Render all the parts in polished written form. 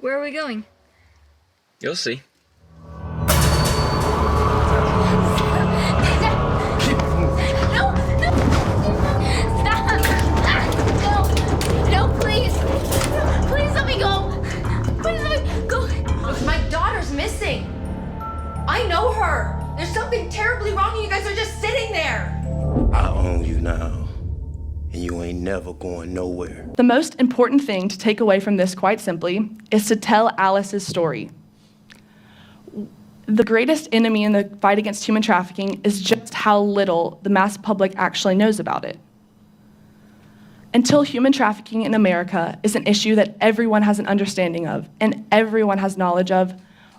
Where are we going? You'll see. Missing. I know her. There's something terribly wrong and you guys are just sitting there. I own you now, and you ain't never going nowhere. The most important thing to take away from this, quite simply, is to tell Alice's story. The greatest enemy in the fight against human trafficking is just how little the mass public actually knows about it. Until human trafficking in America is an issue that everyone has an understanding of and everyone has knowledge of,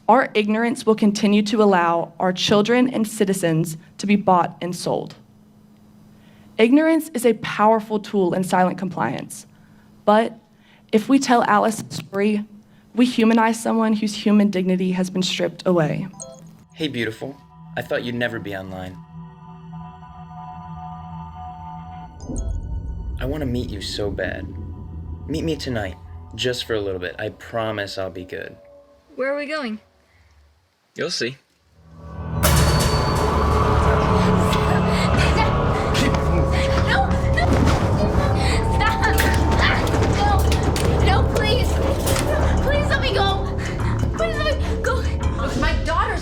our ignorance will continue to allow our children and citizens to be bought and sold. Ignorance is a powerful tool in silent compliance, but if we tell Alice's story, we humanize someone whose human dignity has been stripped away. Hey, beautiful. I thought you'd never be online. I want to meet you so bad. Meet me tonight, just for a little bit. I promise I'll be good. Where are we going? You'll see.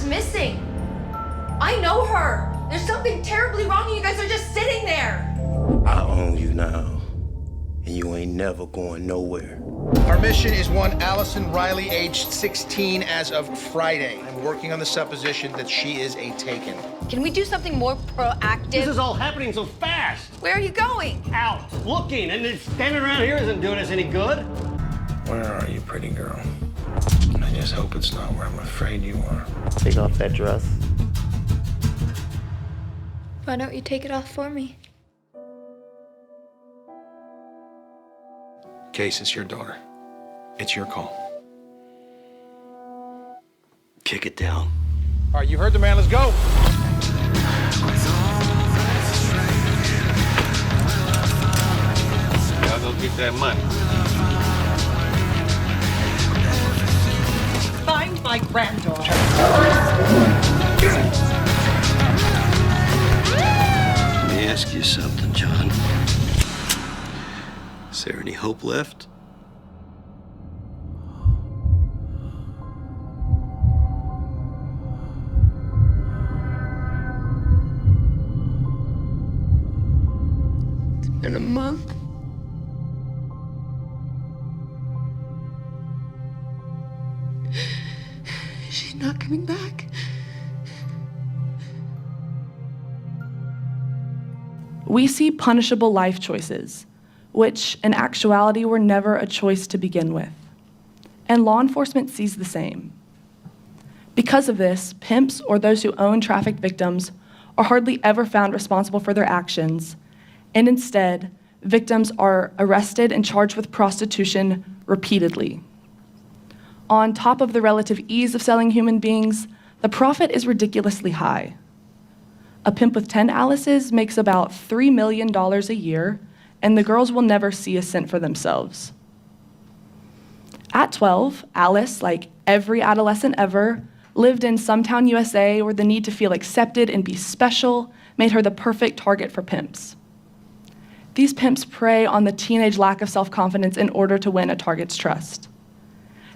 Missing. I know her. There's something terribly wrong and you guys are just sitting there. I own you now, and you ain't never going nowhere. Our mission is one Allison Riley, aged 16 as of Friday. I'm working on the supposition that she is a taken. Can we do something more proactive? This is all happening so fast. Where are you going? Out, looking, and then standing around here isn't doing us any good. Where are you, pretty girl? I just hope it's not where I'm afraid you are. Take off that dress. Why don't you take it off for me? Case, it's your daughter. It's your call. Kick it down. All right, you heard the man. Let's go. Y'all go get that money. Find my granddaughter. Let me ask you something, John. Is there any hope left? It's been a month. She's not coming back. We see punishable life choices, which in actuality were never a choice to begin with. And law enforcement sees the same. Because of this, pimps or those who own trafficked victims are hardly ever found responsible for their actions, and instead, victims are arrested and charged with prostitution repeatedly. On top of the relative ease of selling human beings, the profit is ridiculously high. A pimp with 10 Alices makes about $3 million a year, and the girls will never see a cent for themselves. At 12, Alice, like every adolescent ever, lived in some town USA where the need to feel accepted and be special made her the perfect target for pimps. These pimps prey on the teenage lack of self-confidence in order to win a target's trust.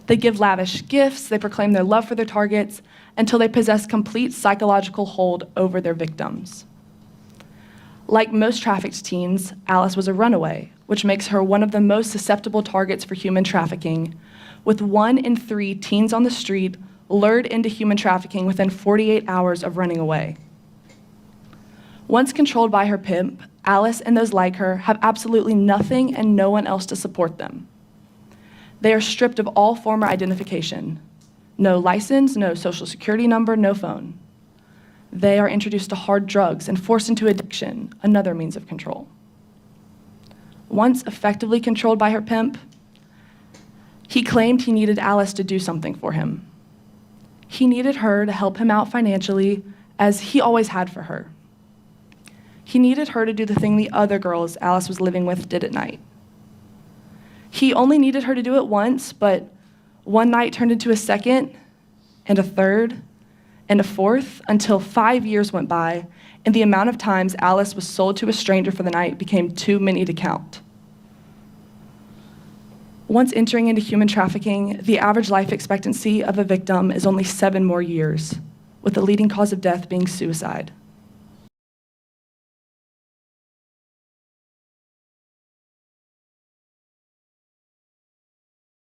They give lavish gifts, they proclaim their love for their targets, until they possess complete psychological hold over their victims. Like most trafficked teens, Alice was a runaway, which makes her one of the most susceptible targets for human trafficking, with 1 in 3 teens on the street lured into human trafficking within 48 hours of running away. Once controlled by her pimp, Alice and those like her have absolutely nothing and no one else to support them. They are stripped of all former identification. No license, no social security number, no phone. They are introduced to hard drugs and forced into addiction, another means of control. Once effectively controlled by her pimp, he claimed he needed Alice to do something for him. He needed her to help him out financially, as he always had for her. He needed her to do the thing the other girls Alice was living with did at night. He only needed her to do it once, but One night turned into a second, and a third, and a fourth, until 5 years went by, and the amount of times Alice was sold to a stranger for the night became too many to count. Once entering into human trafficking, the average life expectancy of a victim is only 7 more years, with the leading cause of death being suicide.